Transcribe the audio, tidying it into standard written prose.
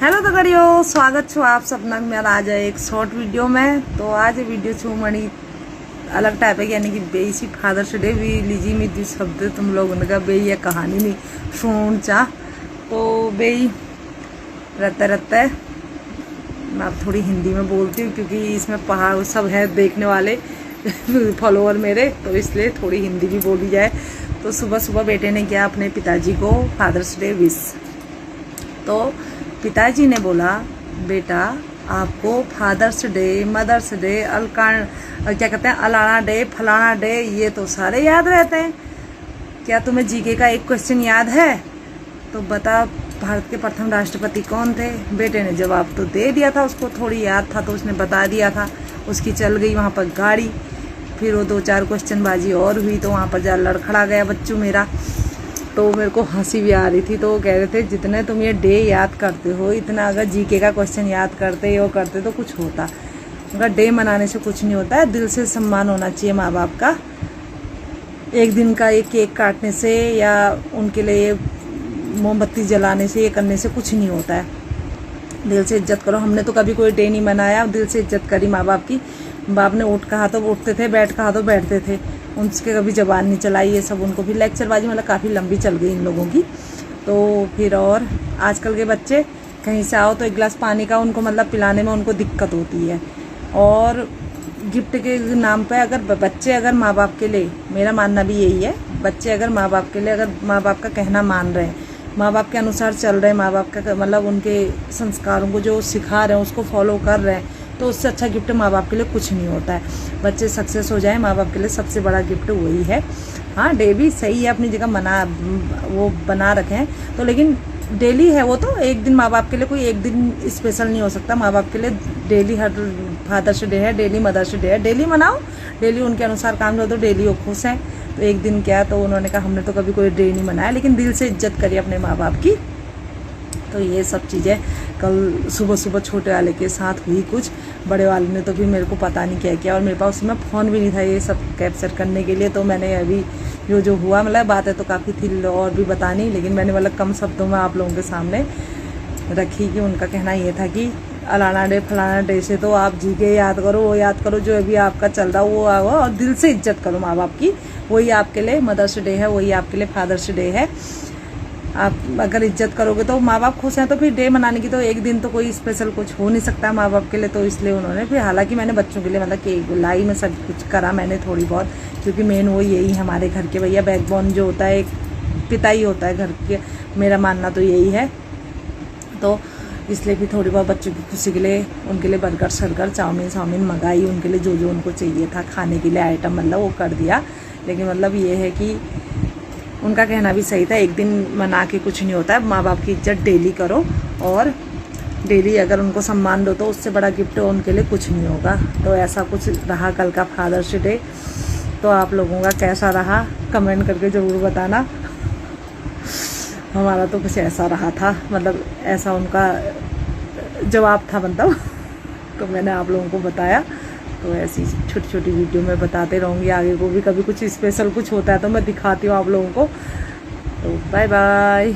Hello तो करियो स्वागत छो आप सबना मेरा आज एक शॉर्ट वीडियो में। तो आज वीडियो छो मणि अलग टाइप है, यानी कि बेसी फादर्स डे भी लीजी में जो शब्द तुम लोगों ने का बे ये कहानी नहीं सुन चा तो बे रहता रहता है। मैं अब थोड़ी हिंदी में बोलती हूँ क्योंकि इसमें पहाड़ सब है देखने वाले फॉलोअर मेरे, तो इसलिए थोड़ी हिंदी भी बोली जाए। तो सुबह सुबह बेटे ने किया अपने पिताजी को फादर्स डे विश। तो पिताजी ने बोला, बेटा आपको फादर्स डे, मदर्स डे, क्या कहते हैं, अलाना डे, फलाना डे, ये तो सारे याद रहते हैं। क्या तुम्हें जीके का एक क्वेश्चन याद है? तो बता भारत के प्रथम राष्ट्रपति कौन थे? बेटे ने जवाब तो दे दिया था, उसको थोड़ी याद था तो उसने बता दिया था। उसकी चल गई वहाँ पर गाड़ी। फिर वो 2-4 क्वेश्चन बाजी और हुई तो वहाँ पर जा लड़खड़ा गया बच्चू मेरा। तो मेरे को हंसी भी आ रही थी। तो वो कह रहे थे जितने तुम ये डे याद करते हो, इतना अगर जीके का क्वेश्चन याद करते वो करते तो कुछ होता। अगर डे मनाने से कुछ नहीं होता है, दिल से सम्मान होना चाहिए माँ बाप का। एक दिन का ये केक काटने से या उनके लिए मोमबत्ती जलाने से, ये करने से कुछ नहीं होता है। दिल से इज्जत करो। हमने तो कभी कोई डे नहीं मनाया, दिल से इज्जत करी माँ बाप की। बाप ने उठ कहा तो उठते थे, बैठ कहा तो बैठते थे, उनके कभी जबान नहीं चलाई। ये सब उनको भी लेक्चरबाजी मतलब काफ़ी लंबी चल गई इन लोगों की। तो फिर और आजकल के बच्चे कहीं से आओ तो एक गिलास पानी का उनको मतलब पिलाने में उनको दिक्कत होती है। और गिफ्ट के नाम पे अगर बच्चे अगर माँ बाप के लिए, मेरा मानना भी यही है, बच्चे अगर माँ बाप के लिए अगर माँ बाप का कहना मान रहे हैं, माँ बाप के अनुसार चल रहे हैं, माँ बाप का मतलब उनके संस्कारों को जो सिखा रहे हैं उसको फॉलो कर रहे हैं, तो उससे अच्छा गिफ्ट माँ बाप के लिए कुछ नहीं होता है। बच्चे सक्सेस हो जाए, माँ बाप के लिए सबसे बड़ा गिफ्ट वही है। हाँ, डे भी सही है, अपनी जगह वो बना रखे हैं तो, लेकिन डेली है वो तो। एक दिन माँ बाप के लिए कोई एक दिन स्पेशल नहीं हो सकता। माँ बाप के लिए डेली हर फादर्स डे है, डेली मदर्स डे है, डेली मनाओ, डेली उनके अनुसार काम करो, तो डेली वो खुश हैं। तो एक दिन क्या, तो उन्होंने कहा हमने तो कभी कोई डे नहीं मनाया, लेकिन दिल से इज्जत करिए अपने माँ बाप की। तो ये सब चीज़ें कल सुबह सुबह छोटे वाले के साथ हुई कुछ, बड़े वाले ने तो भी मेरे को पता नहीं क्या किया, और मेरे पास उसमें फ़ोन भी नहीं था ये सब कैप्चर करने के लिए। तो मैंने अभी जो हुआ, मतलब बातें तो काफ़ी थी और भी बतानी, लेकिन मैंने मतलब कम शब्दों में आप लोगों के सामने रखी कि उनका कहना ये था कि अलाना डे फलाना डे से तो आप जी के याद करो, वो याद करो जो अभी आपका चल रहा वो आओ, और दिल से इज्जत करो माँ बाप की। वही आपके लिए मदर्स डे है, वही आपके लिए फादर्स डे है। आप अगर इज्जत करोगे तो माँ बाप खुश हैं, तो फिर डे मनाने की तो एक दिन तो कोई स्पेशल कुछ हो नहीं सकता माँ बाप के लिए। तो इसलिए उन्होंने फिर, हालांकि मैंने बच्चों के लिए मतलब केक लाई में सब कुछ करा मैंने थोड़ी बहुत, क्योंकि मेन वो यही हमारे घर के भैया बैकबोन जो होता है, एक पिता ही होता है घर के, मेरा मानना तो यही है। तो इसलिए भी थोड़ी बहुत बच्चों की खुशी के लिए उनके लिए बर्गर शर्गर चाउमीन मंगाई, उनके लिए जो जो उनको चाहिए था खाने के लिए आइटम मतलब वो कर दिया। लेकिन मतलब ये है कि उनका कहना भी सही था, एक दिन मना के कुछ नहीं होता है। माँ बाप की इज्जत डेली करो, और डेली अगर उनको सम्मान दो तो उससे बड़ा गिफ्ट उनके लिए कुछ नहीं होगा। तो ऐसा कुछ रहा कल का फादर्स डे। तो आप लोगों का कैसा रहा कमेंट करके ज़रूर बताना। हमारा तो कुछ ऐसा रहा था, मतलब ऐसा उनका जवाब था मतलब तो मैंने आप लोगों को बताया। तो ऐसी छोटी छोटी वीडियो में बताते रहूँगी आगे को भी, कभी कुछ स्पेशल कुछ होता है तो मैं दिखाती हूँ आप लोगों को। तो बाय बाय।